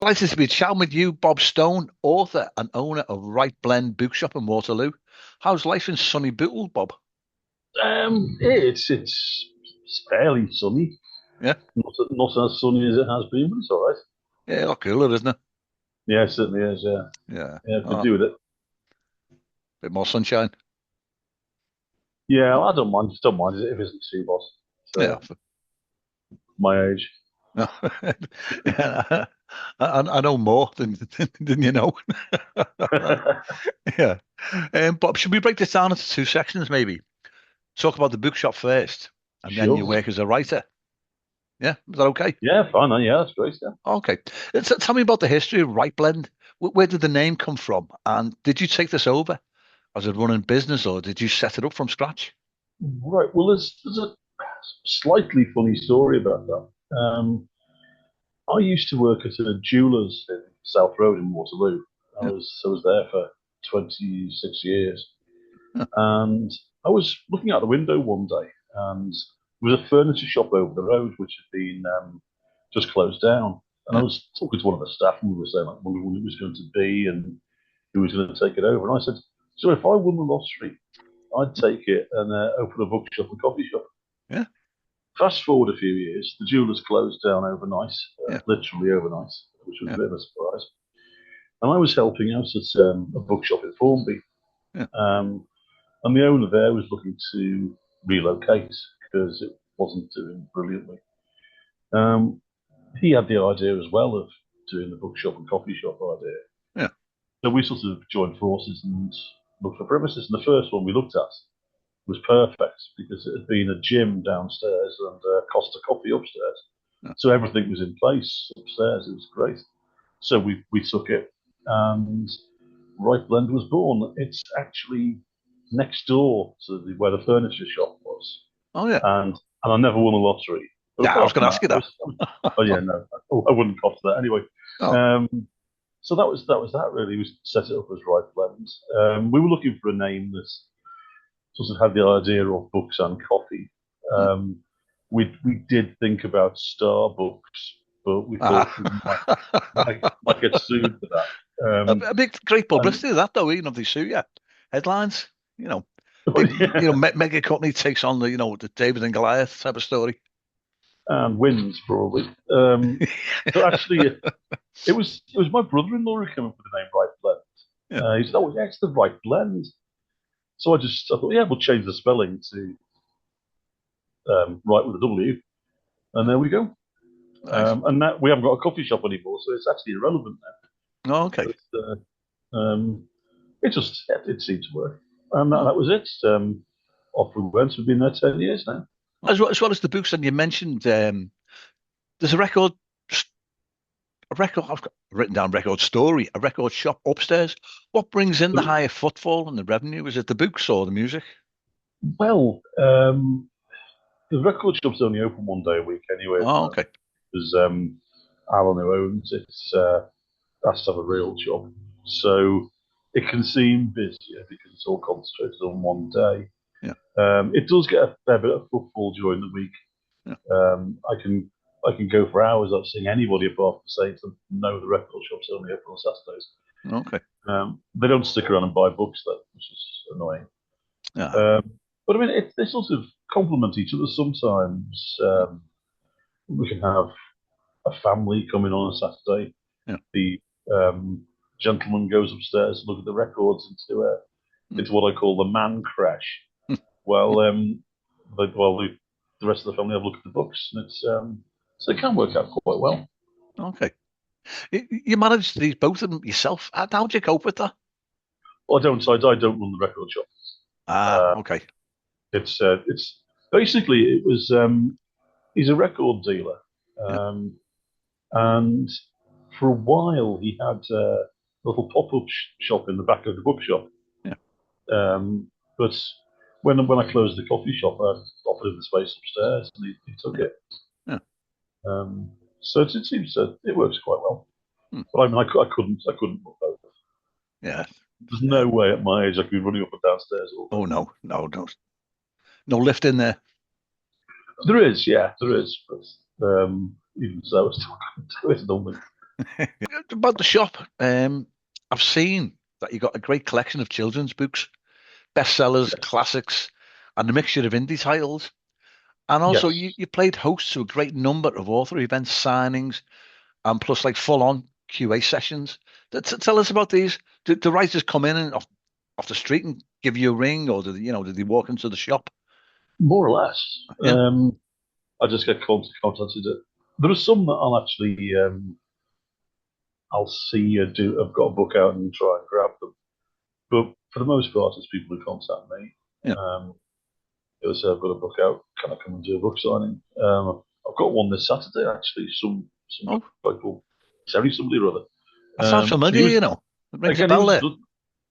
Pleasure to be chatting with you, Bob Stone, author and owner of Write Blend Bookshop in Waterloo. How's life in sunny Bootle, Bob? It's fairly sunny. Yeah, Not as sunny as it has been, but it's all right. yeah, a lot cooler, isn't it? Yeah, it certainly is. Yeah, Yeah, yeah, could do with it. bit more sunshine. Yeah, I don't mind. Just don't mind it if it isn't too hot. Yeah, So my age. yeah, I know more than you know. Yeah, Bob, should we break this down into two sections, maybe? Talk about the bookshop first, and then Sure. your work as a writer. Yeah, is that okay? Yeah, fine. Yeah, that's great. Yeah. Okay. Tell me about the history of Right Blend. Where did the name come from? And did you take this over as a running business or did you set it up from scratch? Right. Well, there's a slightly funny story about that. I used to work at a jeweler's in South Road in Waterloo. Yeah. I was there for 26 years. Yeah. And I was looking out the window one day, and there was a furniture shop over the road which had been just closed down. And I Yeah. was talking to one of the staff, and we were saying like, when it was going to be and who was going to take it over. And I said, "So if I won the lottery, I'd take it and open a bookshop and coffee shop." Yeah. Fast forward a few years, the jewelers closed down overnight, Yeah. literally overnight, which was a Yeah. bit of a surprise. And I was helping out at a bookshop in Formby. Yeah. Um, And the owner there was looking to relocate because it wasn't doing brilliantly. Um, he had the idea as well of doing the bookshop and coffee shop idea. Yeah. So we sort of joined forces and looked for premises. And the first one we looked at was perfect because it had been a gym downstairs and a Costa Coffee upstairs. Yeah. So everything was in place upstairs. It was great. So we took it and Right Blend was born. It's actually next door to where the furniture shop was, Oh, yeah. and I never won a lottery. But Yeah, I was apart going from to that, ask you that. oh yeah, no, I wouldn't cost that anyway. Oh, Um, so that was that really. We set it up as Right Blend. We were looking for a name that sort of had the idea of books and coffee. yeah. Um, we did think about Starbucks, but we thought we might Ah. might get sued for that. A big, great And publicity, that though, even if they sue you. Headlines, you know, but big, yeah, mega company takes on the David and Goliath type of story. and wins probably. But actually, it was my brother-in-law who came up with the name Right Blend. Yeah, He said, "Oh yeah, it's the Right Blend." So I thought, yeah, we'll change the spelling to right with a W, and there we go. nice. And that we haven't got a coffee shop anymore, so it's actually irrelevant now. Oh, okay. But it seemed to work, and Oh. that was it. Off we went. We've been there 10 years now. As well as the books, and you mentioned there's a record. I've got written down record story, a record shop upstairs. What brings in the higher footfall and the revenue? Is it the books or the music? Well, the record shop's only open one day a week anyway at the Oh, moment okay. because Alan, who owns it, has to have a real job. So it can seem busier because it's all concentrated on one day. Yeah, It does get a fair bit of footfall during the week. yeah. I can go for hours without seeing anybody apart from saying to them, no, the record shop's only open on Saturdays. Okay. They don't stick around and buy books though, which is annoying. Yeah, But I mean, they sort of complement each other sometimes. We can have a family coming on a Saturday. yeah. The gentleman goes upstairs to look at the records Mm. into what I call the man crash. Well, the rest of the family have a look at the books, and so it can work out quite well. Okay. You manage these both of them yourself. How do you cope with that? Well, I don't run the record shop. Ah, Uh, okay. it's basically it was he's a record dealer, Yeah, um, and for a while he had a little pop-up shop in the back of the bookshop. yeah, But when I closed the coffee shop, I offered him the space upstairs, and he took yeah, it. yeah. So it seems it works quite well. Hmm. But I mean, I couldn't put both. Yeah. There's Yeah. no way at my age I could be running up and downstairs all Oh day. no, no, no, no lift in there. There is, yeah, there is, but even so, I still couldn't do it normally. About the shop, I've seen that you got a great collection of children's books, bestsellers, Yes. classics, and a mixture of indie titles. And also, Yes. you played host to a great number of author events, signings, and plus like full-on QA sessions. Tell us about these. Do writers come in and off the street and give you a ring, or do they walk into the shop? More or less. Yeah, I just get contacted. There are some that I'll see do. I've got a book out and try and grab them. But for the most part, it's people who contact me. yeah. They'll say I've got a book out. Can I come and do a book signing? I've got one this Saturday actually. Some Oh, guy called Terry somebody or other. that sounds He familiar. was It rings a again. bell there.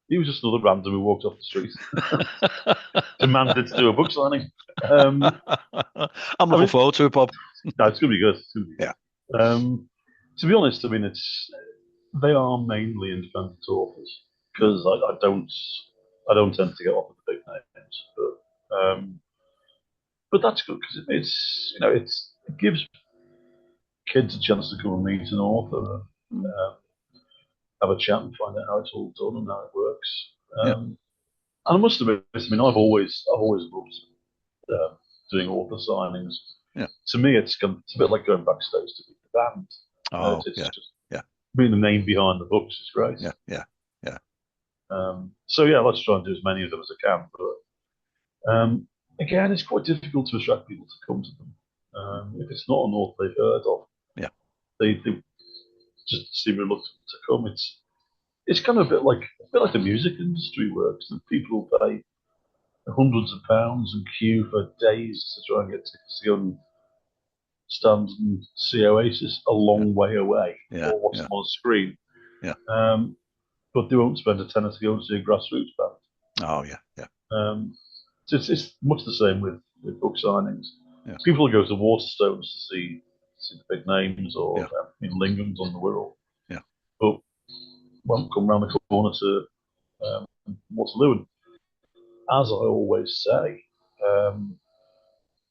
He was just another random who walked off the street, demanded to do a book signing. Um, I'm I looking mean, forward to it, Bob. no, it's gonna be good. It's gonna be Yeah, good. To be honest, I mean, they are mainly independent authors because I don't tend to get off with the big names, but that's good because it gives kids a chance to come and meet an author and mm, have a chat and find out how it's all done and how it works. yeah, And I must admit, I mean, I've always loved uh, doing author signings. yeah. To me, it's a bit like going backstage to the band. Oh, It's yeah, just yeah, being the name behind the books is great. yeah, yeah, yeah, So yeah, let's try and do as many of them as I can. But again, it's quite difficult to attract people to come to them. If it's not an author they've heard of, yeah, they just seem reluctant to come. It's kind of a bit like the music industry works. And people will pay hundreds of pounds and queue for days to try and get tickets to go and stand and see Oasis a yeah, long way away yeah, or watch yeah, them on a screen. yeah. Um, but they won't spend a tenner to go and see a grassroots band. Oh, yeah, yeah, Um, so it's much the same with book signings. yeah, People will go to Waterstones to see the big names or yeah, Lingham's on the Wirral, yeah, but won't come round the corner to Waterloo. And as I always say, um,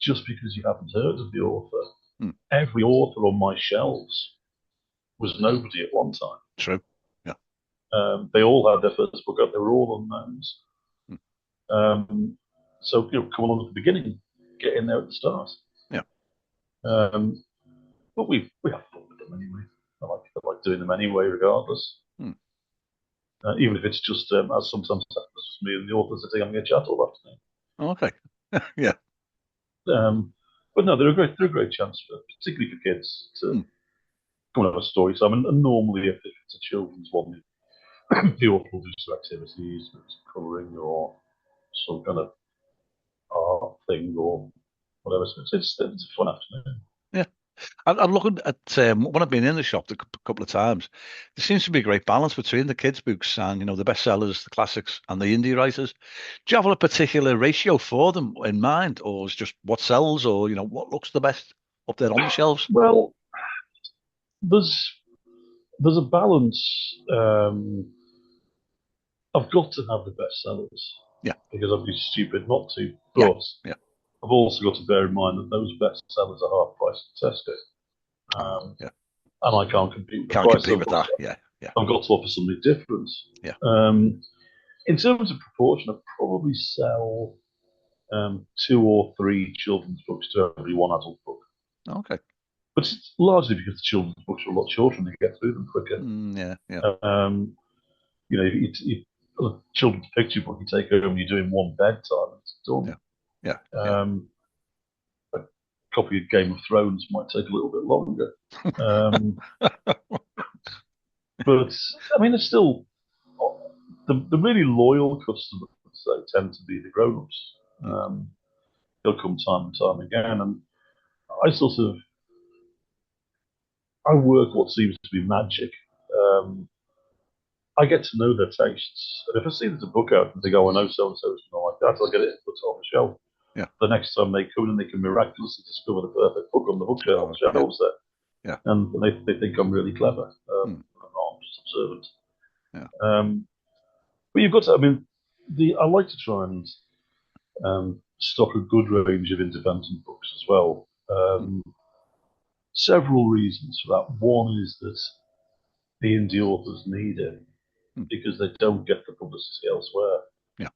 just because you haven't heard of the author, mm, every author on my shelves was nobody at one time. true. Yeah, They all had their first book out. They were all unknowns. mm, Um, so come along at the beginning, get in there at the start. yeah, Um, but we have fun with them anyway. I like doing them anyway, regardless. mm. Even if it's just as sometimes happens, just me and the author sitting having a chat all afternoon. Okay, yeah, But no, they're a great chance for particularly for kids to mm, come and have a story time. And normally, if it's a children's one, the author will do some activities, colouring or some kind of art thing or whatever. So it's a fun afternoon. yeah. I'm looking at when I've been in the shop a couple of times. There seems to be a great balance between the kids' books and the bestsellers, the classics, and the indie writers. Do you have a particular ratio for them in mind, or is just what sells, or what looks the best up there on the shelves? Well, there's there's a balance. I've got to have the best sellers Yeah. because I'd be stupid not to. Yeah, But yeah. I've also got to bear in mind that those best sellers are half price at Tesco, Oh, yeah. and I can't compete with the Can't price. compete So with that. Yeah, yeah, I've got to offer something different. yeah. In terms of proportion, I probably sell two or three children's books to every one adult book. Okay. But it's largely because the children's books are a lot shorter and you get through them quicker. Yeah, yeah, Um, a children's picture book you take home and you're doing one bedtime, it's done. yeah, yeah, yeah. A copy of Game of Thrones might take a little bit longer. Um, but I mean, it's still the really loyal customers though tend to be the grown-ups. Mm, They'll come time and time again, and I sort of I work what seems to be magic. Um, I get to know their tastes, and if I see there's a book out and they go, "I know so and so is going to like that," I'll get it and put it on the shelf. yeah. The next time they come and they can miraculously discover the perfect book on the bookshelf Oh, yeah, shelves there, yeah. and they think I'm really clever. Mm, I'm just observant. yeah. Um, but you've got to, I mean, I like to try and stock a good range of independent books as well. Mm, Several reasons for that. One is that the indie authors need it Mm. because they don't get the publicity elsewhere. Yeah.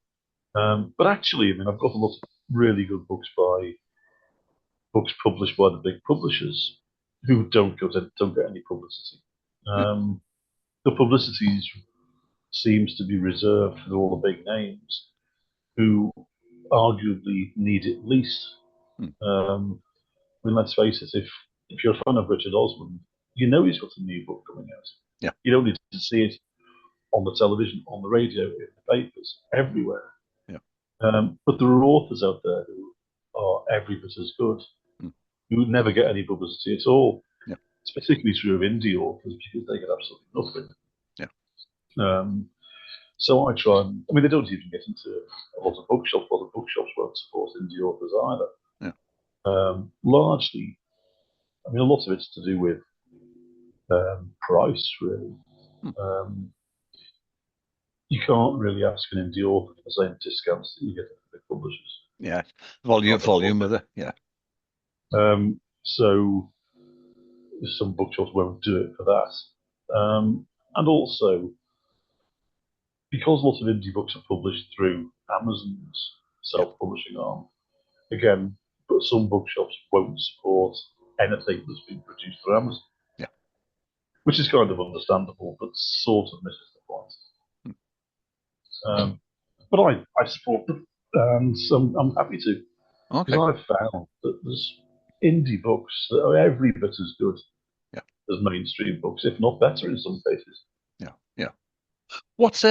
But actually, I mean, I've got a lot of really good books published by the big publishers who don't get any publicity. Yeah. The publicity seems to be reserved for all the big names who arguably need it least. Mm. I mean, let's face it, if you're a fan of Richard Osman, you know he's got a new book coming out. Yeah. You don't need to see it on the television, on the radio, in the papers, everywhere. Yeah. But there are authors out there who are every bit as good, Mm. who never get any publicity at all. Yeah. It's particularly true of indie authors because they get absolutely nothing. Yeah. So I try and, I mean, they don't even get into a lot of bookshops. A lot of bookshops won't support indie authors either. Yeah. Largely, I mean, a lot of it's to do with price, really. Mm. You can't really ask an indie author for the same discounts that you get from big publishers. Yeah. Volume with it. Yeah. So some bookshops won't do it for that. And also, because lots of indie books are published through Amazon's self-publishing arm, again, but some bookshops won't support anything that's been produced through Amazon. Yeah. Which is kind of understandable, but sort of misses the point. But I support them, and so I'm happy to. Okay. Because I've found that there's indie books that are every bit as good as mainstream books, if not better in some cases. Yeah. Yeah. What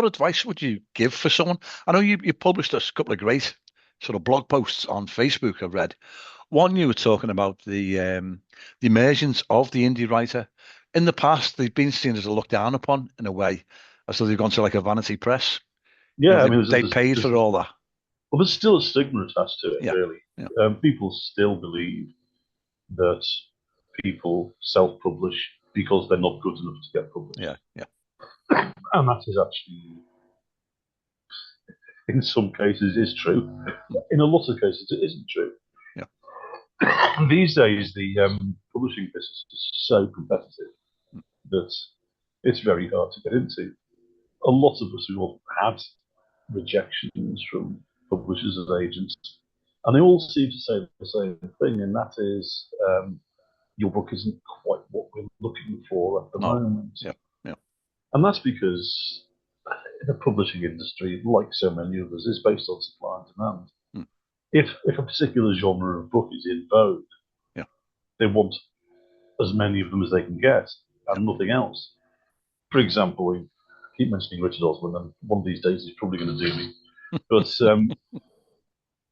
advice would you give for someone? I know you published a couple of great sort of blog posts on Facebook. I've read one. You were talking about the emergence of the indie writer. In the past, they've been seen as a look down upon in a way, as though they've gone to like a vanity press. Yeah, I mean, they paid for all that. Well, there's still a stigma attached to it, really. Yeah. People still believe that people self-publish because they're not good enough to get published. Yeah, yeah. And that is actually, in some cases, is true. In a lot of cases, it isn't true. Yeah. And these days, the publishing business is so competitive that it's very hard to get into. A lot of us who have had rejections from publishers as agents, and they all seem to say the same thing, and that is your book isn't quite what we're looking for at the moment. Yeah, yeah. And that's because the publishing industry, like so many others, is based on supply and demand. Mm. If a particular genre of book is in vogue, they want as many of them as they can get, and nothing else. For example, I keep mentioning Richard Osman, and one of these days he's probably going to do me. But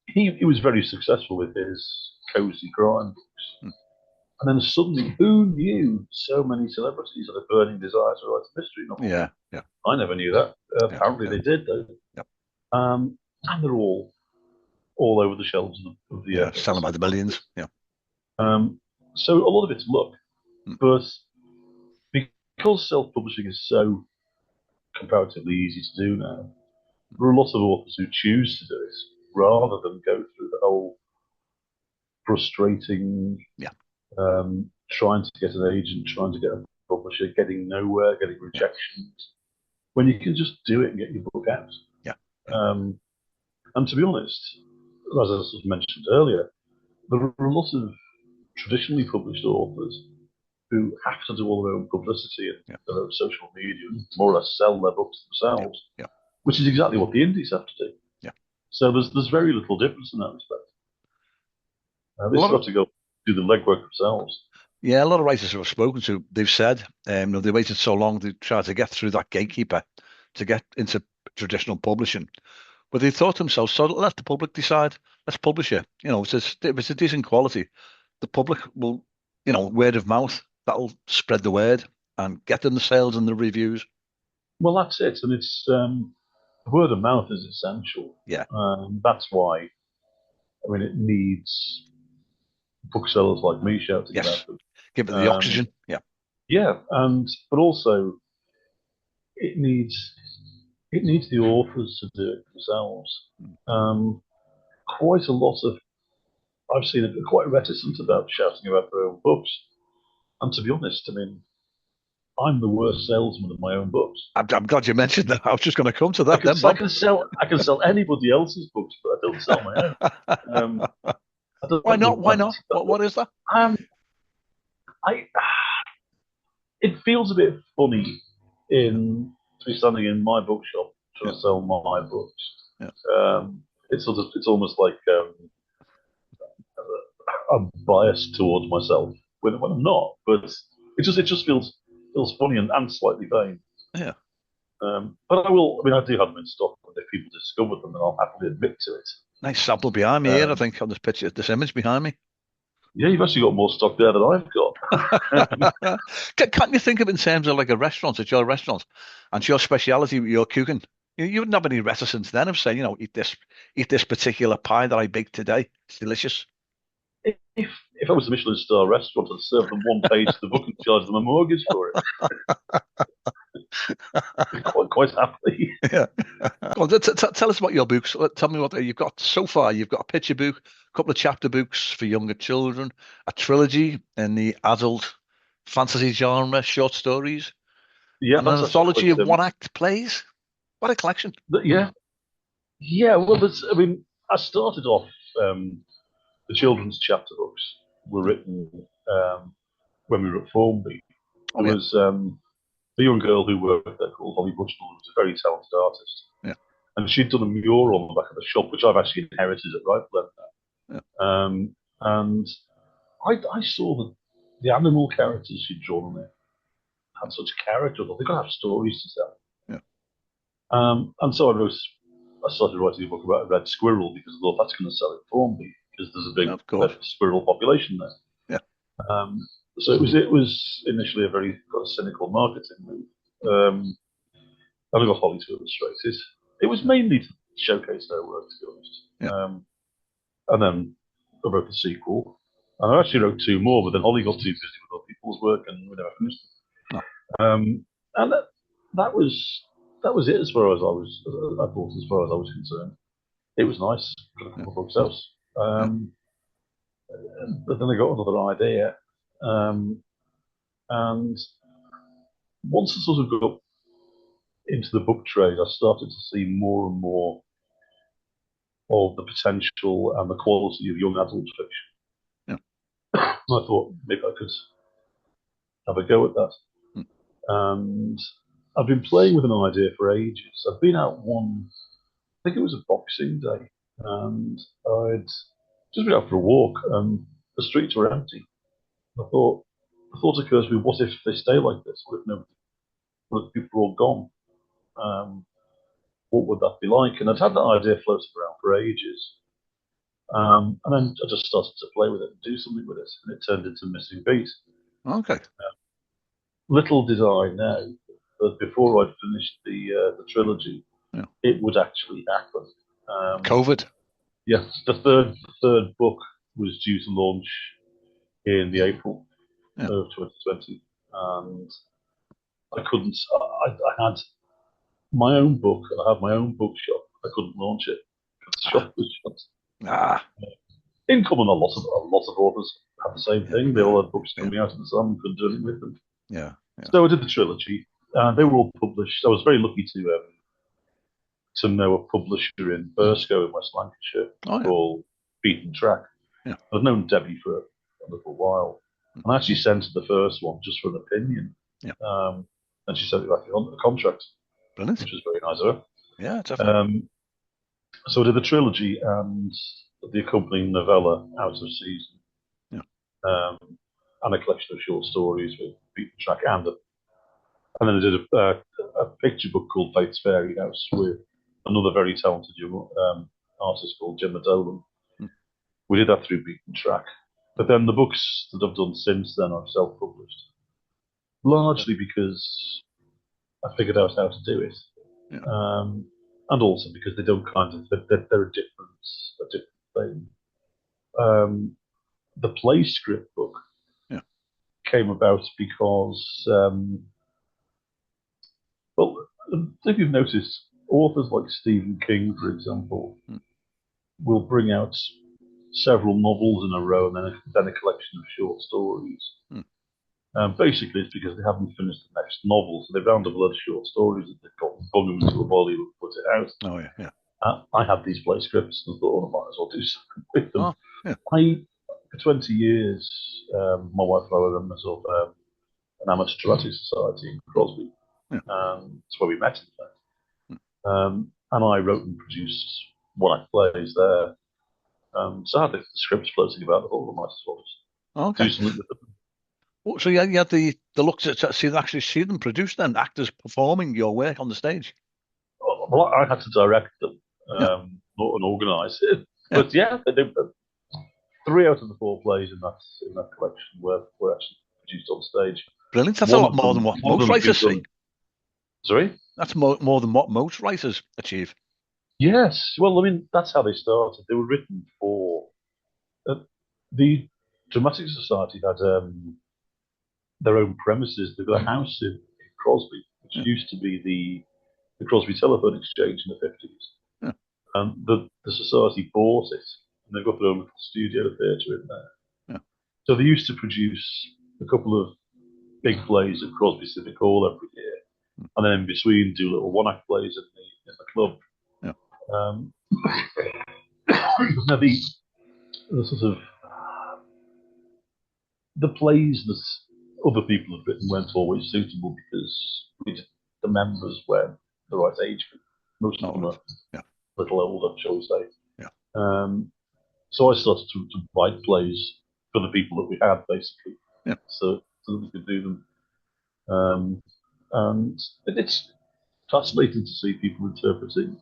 he was very successful with his cozy crime books. Mm. And then suddenly, who knew so many celebrities had a burning desire to write a mystery novel? Yeah, yeah. I never knew that. Apparently they did, though. Yep. And they're all over the shelves of the selling by the millions. Yeah. So a lot of it's luck, Mm. but because self-publishing is so comparatively easy to do now, there are a lot of authors who choose to do it rather than go through the whole frustrating, trying to get an agent, trying to get a publisher, getting nowhere, getting rejections, when you can just do it and get your book out. Yeah. And to be honest, as I was mentioned earlier, there are a lot of traditionally published authors who have to do all their own publicity and their own social media and more or less sell their books themselves, which is exactly what the indies have to do. Yeah. So there's very little difference in that respect. They still have to go do the legwork themselves. Yeah, a lot of writers I've spoken to, they've said they waited so long to try to get through that gatekeeper to get into traditional publishing. But they thought to themselves, so let the public decide. Let's publish it. If it's a decent quality, the public will, word of mouth, that'll spread the word and get them the sales and the reviews. Well, that's it. And it's word of mouth is essential. Yeah. That's why, it needs booksellers like me shouting about them. Give it the oxygen. Yeah. Yeah. But also it needs the authors to do it themselves. Quite a lot of, I've seen it, quite reticent about shouting about their own books. And to be honest, I'm the worst salesman of my own books. I'm glad you mentioned that. I was just going to come to that then, I Bob. can sell anybody else's books, but I don't sell my own. I don't Why not? know. Why not? What is that? Um, I it feels a bit funny to be standing in my bookshop trying to sell my books. Yeah. It's almost like I'm biased towards myself when I'm not, but it just feels funny and slightly vain. Yeah. But I will. I mean, I do have them in stock, and if people discover them, then I'll happily admit to it. Nice sample behind me here, I think, on this picture, this image behind me. Yeah, you've actually got more stock there than I've got. Can't you think of it in terms of like a restaurant? It's your restaurant, and it's your speciality, your cooking. You wouldn't have any reticence then of saying, eat this particular pie that I baked today. It's delicious. If I was a Michelin star restaurant, I'd serve them one page of the book and charge them a mortgage for it. quite happily. Yeah. Go on, tell us about your books. Tell me what you've got so far. You've got a picture book, a couple of chapter books for younger children, a trilogy in the adult fantasy genre, short stories, Yeah, and an that's actually anthology quite. of one-act plays. What a collection! Yeah. Well, I mean, I started off. The children's chapter books were written when we were at Formby. Oh There yeah, was a young girl who worked there called Holly Bushnell, who was a very talented artist. yeah, And she'd done a mural on the back of the shop, which I've actually inherited at Write Blend. yeah. And I saw that the animal characters she'd drawn on it had such character. They've got to have stories to tell. Yeah. And so I started writing a book about a red squirrel because I thought that's going to sell it for me because there's a big Of course. squirrel population there. Yeah. So it was initially a very kind of cynical marketing move. And I got Holly to illustrate it. It was mainly to showcase their work, to be honest. Yeah. And then I wrote the sequel. And I actually wrote two more, but then Holly got too busy with other people's work and we never finished No. And that was it as far as I thought, as far as I was concerned. It was nice, got a couple of books else. Yeah. But then I got another idea. And once I sort of got into the book trade, I started to see more and more of the potential and the quality of young adult fiction. Yeah. And I thought maybe I could have a go at that. Mm. And I've been playing with an idea for ages. I've been out I think it was a Boxing Day, and I'd just been out for a walk, and the streets were empty. I thought, the thought occurs to me, what if they stay like this? What if people are all gone? What would that be like? And I'd had that idea floating around for ages. And then I just started to play with it and do something with it, and it turned into Missing Beat. Okay. Little did I know that before I'd finished the trilogy, Yeah. it would actually happen. COVID. Yeah, the third book was due to launch in the April of 2020, and I couldn't. I had my own book, and I had my own bookshop. I couldn't launch it because the shop was shut. In common, a lot of authors have the same thing. They all had books coming out of the sun, couldn't do anything with them. Yeah. So I did the trilogy. They were all published. I was very lucky to know a publisher in Burscough in West Lancashire called Beaten Track. Yeah. I've known Debbie for a little while, and I actually sent her the first one just for an opinion. Yeah. And she sent me back the contract, Brilliant. which was very nice of her. Yeah, definitely. So I did the trilogy and the accompanying novella, Out of Season. Yeah. And a collection of short stories with Beaten Track and then I did a picture book called Faith's Fairy House with another very talented young artist called Gemma Dolan. Mm. We did that through Beaten Track. But then the books that I've done since then I've self-published, largely because I figured out how to do it. Yeah. And also because they don't they're a different thing. The play script book came about because, well, if you've noticed, authors like Stephen King, for example, will bring out several novels in a row and then a collection of short stories. Basically, it's because they haven't finished the next novel, so they found a load of short stories that they've got, bung them into a volume and put it out. Oh yeah, yeah. I had these play scripts and thought, I might as well do something with them. Oh yeah. For 20 years, my wife and I were members of an amateur dramatic society in Crosby. Yeah. That's where we met, in fact. And I wrote and produced one-act plays there. So I had the scripts floating about the whole, I might as well just Okay. do something with them. Oh, so you had the look to see them produce then, actors performing your work on the stage. Well, I had to direct them, Yeah. not and organise it. Yeah. But yeah, they did, 3 out of the 4 plays in that collection were actually produced on stage. Brilliant. That's a One lot of more them, than what one of most them has been writers see. done. Sorry? That's more than what most writers achieve. Yes. Well, I mean, that's how they started. They were written for the Dramatic Society had their own premises. They've got a house in Crosby, which Yeah. used to be the Crosby Telephone Exchange in the 50s. Yeah. And the society bought it, and they've got their own studio theatre in there. Yeah. So they used to produce a couple of big plays at Crosby Civic Hall every year, and then in between do little one-act plays in the club. Yeah. Now the sort of the plays that other people have written weren't always suitable because the members weren't the right age group. Most of them are a little older, shall we say. Yeah. So I started to write plays for the people that we had, basically, Yeah. so that we could do them. And it's fascinating to see people interpreting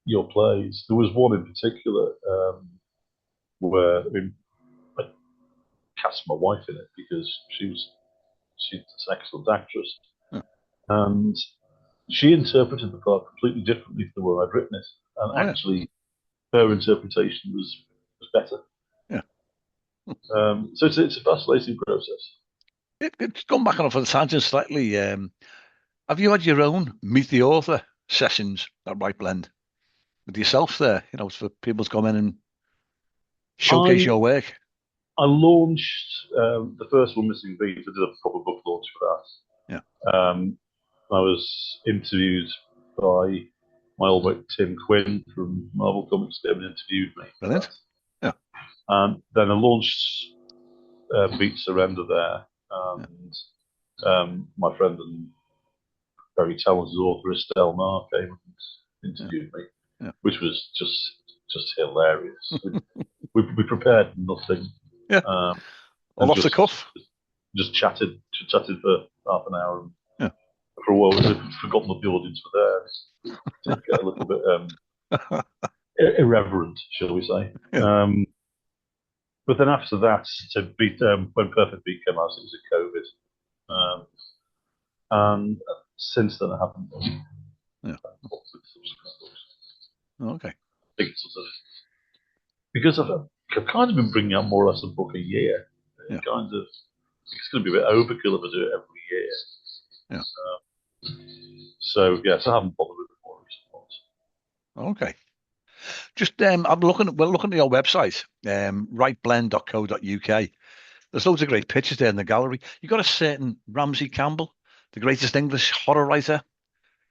your plays. There was one in particular where I cast my wife in it because she's an excellent actress, and she interpreted the part completely differently from the way I'd written it, and actually her interpretation was better. Yeah. So it's a fascinating process. It's gone back on a tangent slightly. Have you had your own meet the author sessions at Write Blend with yourself there? You know, for people to come in and showcase your work. I launched the first one, Missing Beat. I did a proper book launch for Yeah. that. I was interviewed by my old mate Tim Quinn from Marvel Comics. Came and interviewed me. Brilliant. Yeah. And then I launched Beat Surrender there, and my friend and very talented author Estelle Marr came and interviewed me, which was just hilarious. we prepared nothing. Yeah. All off the cuff. Just chatted for half an hour. And for a while, we'd forgotten that the audience were there. It did get a little bit irreverent, shall we say. Yeah. But then after that, when Perfect Beat came out, it was at COVID. And since then, I haven't done Okay. Because I've kind of been bringing out more or less a book a year. It's going to be a bit overkill if I do it every year. Yeah. So yes, I haven't bothered with it more recently. Okay. Just we're looking at your website, writeblend.co.uk. There's loads of great pictures there in the gallery. You got a certain Ramsey Campbell, the greatest English horror writer.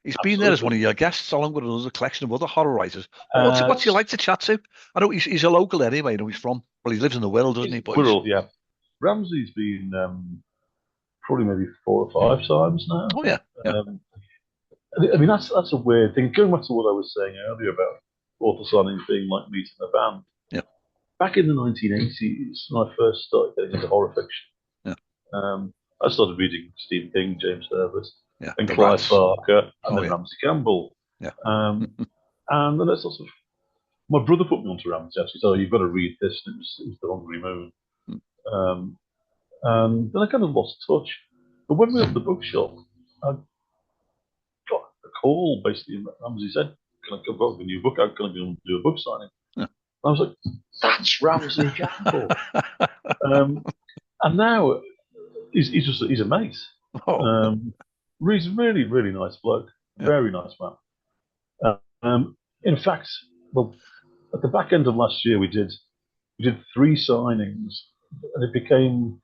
He's been there as one of your guests, along with another collection of other horror writers. What's he like to chat to? I know he's a local anyway. I know he's from. Well, he lives in the world, doesn't he? Wirral, yeah. Ramsey's been probably maybe 4 or 5 times now. Oh yeah. I mean, that's a weird thing. Going back to what I was saying earlier about author signings being like meeting a band. Yeah. Back in the 1980s, when I first started getting into horror fiction, I started reading Stephen King, James Herbert, and Clive Barker, and then Ramsey Campbell. Yeah. And then it's sort of, my brother put me onto Ramsey, actually. So you've got to read this. And it was The Hungry Moon. And then I kind of lost touch. But when we were at the bookshop, I got a call basically, and Ramsey said, "Can I come back with a new book out? Can I go and do a book signing?" I was like, "That's Ramsey Campbell." And now he's a mate. He's a really, really nice bloke. Very nice man. In fact, well, at the back end of last year, we did 3 signings and it became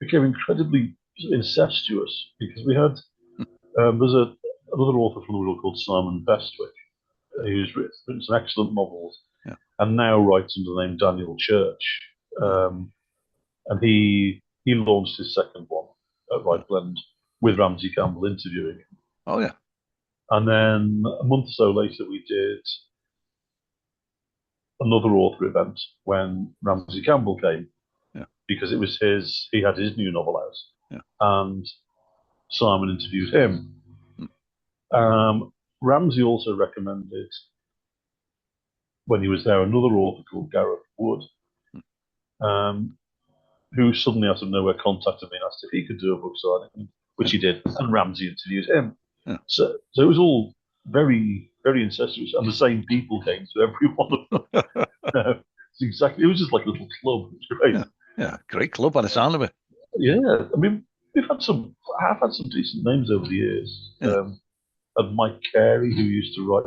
incredibly incestuous because we had there's another author from the world called Simon Bestwick, who's written some excellent novels, yeah, and now writes under the name Daniel Church. And he launched his second one at Write Blend with Ramsey Campbell interviewing him. oh yeah, And then a month or so later, we did another author event when Ramsey Campbell came, yeah, because it was he had his new novel out, yeah. and Simon interviewed him. Mm. Ramsey also recommended, when he was there, another author called Gareth Wood, um, who suddenly out of nowhere contacted me and asked if he could do a book signing, which he did, and Ramsey interviewed him. Yeah. So it was all very, very incestuous, and the same people came to every one of them. It was just like a little club. It was great. Yeah, yeah, great club by the sound of it. Yeah, I mean, I've had some decent names over the years. Yeah. And Mike Carey, who used to write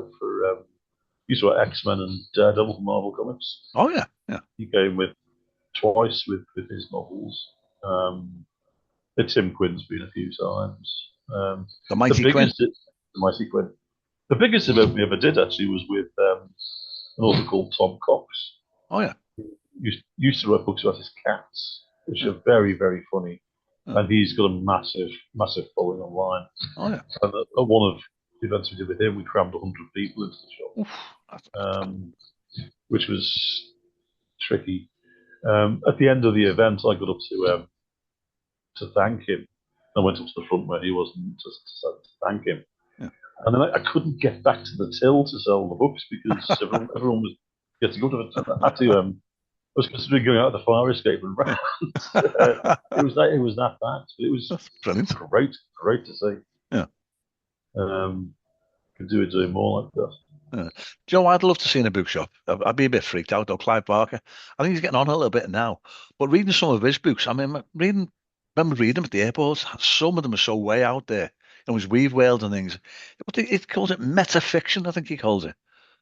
X-Men and Daredevil for Marvel Comics. Oh yeah, yeah. He came twice with his novels. Tim Quinn's been a few times. The Mighty Quinn. The Mighty Quinn. The biggest event we ever did actually was with an author called Tom Cox. Oh yeah. Used to write books about his cats, which are very, very funny. And he's got a massive, massive following online. Oh yeah. And at one of the events we did with him, we crammed 100 people into the shop, which was tricky. At the end of the event, I got up to thank him. I went up to the front where he wasn't to thank him. Yeah. And then I couldn't get back to the till to sell the books because everyone was you had to go to the, I had to I was considering going out of the fire escape and round. It was that bad. But it was brilliant. Great to see. Yeah. Could doing more like that. Yeah. Joe, I'd love to see in a bookshop. I'd be a bit freaked out though. Clive Barker, I think he's getting on a little bit now. But reading some of his books, I mean, remember reading them at the airports. Some of them are so way out there. It was weave world and things. It calls it metafiction, I think he calls it.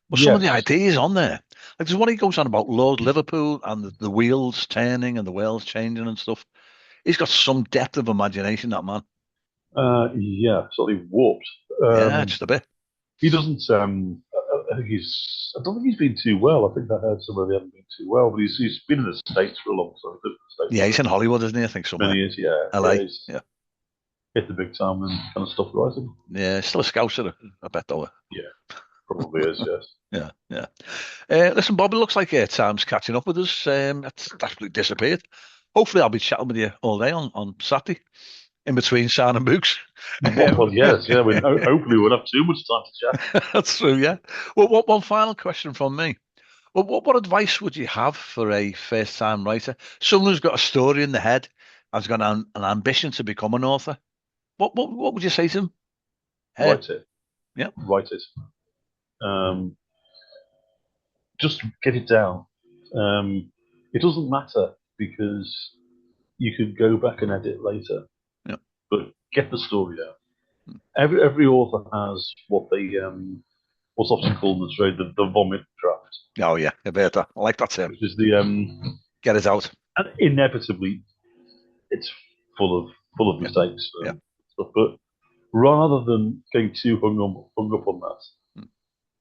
But some of the ideas on there, like there's one he goes on about Lord Liverpool and the wheels turning and the world's changing and stuff. He's got some depth of imagination, that man. Yeah, slightly warped. Yeah, just a bit. He doesn't. I don't think he's been too well. I think I heard somewhere they haven't been too well, but he's been in the States for a long time. Yeah, he's in Hollywood, isn't he? I think somewhere. Many years, yeah. LA. Yeah. Hit the big time and kind of stopped writing. Yeah, still a scouser, I bet though. Yeah, probably is. Yes. Yeah. Listen, Bob, it looks like time's catching up with us. That's absolutely disappeared. Hopefully, I'll be chatting with you all day on Saturday, in between signing books. Well, yes, yeah. Hopefully, we won't have too much time to chat. That's true. Yeah. Well, one final question from me. Well, what advice would you have for a first-time writer? Someone who's got a story in the head, has got an ambition to become an author. What would you say to them? Write it. Yeah. Write it. Just get it down. It doesn't matter because you could go back and edit later. Yeah. But get the story down. Every author has what they what's often called in the trade the vomit draft. Oh yeah, I bet that. I like that term. Which is the get it out. And inevitably, it's full of mistakes. Yeah. Stuff. But rather than getting too hung up on that,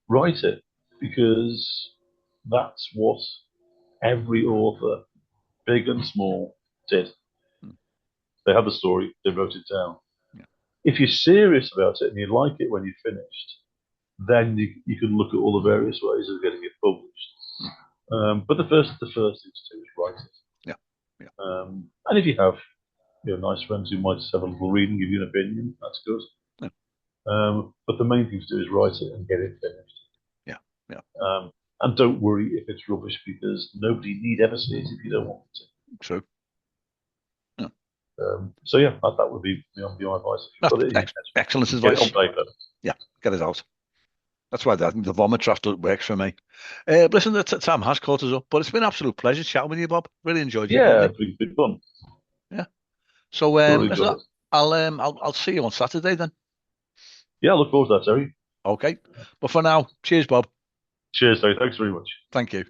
write it, because that's what every author, big and small, did. They had the story, they wrote it down. Yeah. If you're serious about it and you like it when you're finished, then you can look at all the various ways of getting it published. But the first thing to do is write it. Yeah. And if you have nice friends who might just have a little read and give you an opinion, that's good. Yeah. But the main thing to do is write it and get it finished. Yeah. And don't worry if it's rubbish, because nobody need ever see it if you don't want to. True. Yeah. So yeah, that would be my advice. Excellent advice. Get it on paper. Yeah, get it out. That's why I think the vomit draft works for me. Listen, the time has caught us up, but it's been an absolute pleasure chatting with you, Bob. Really enjoyed it. Yeah, it's been fun. Yeah. So listen, I'll see you on Saturday then. Yeah, I look forward to that, Terry. Okay. But for now, cheers, Bob. Cheers, Terry. Thanks very much. Thank you.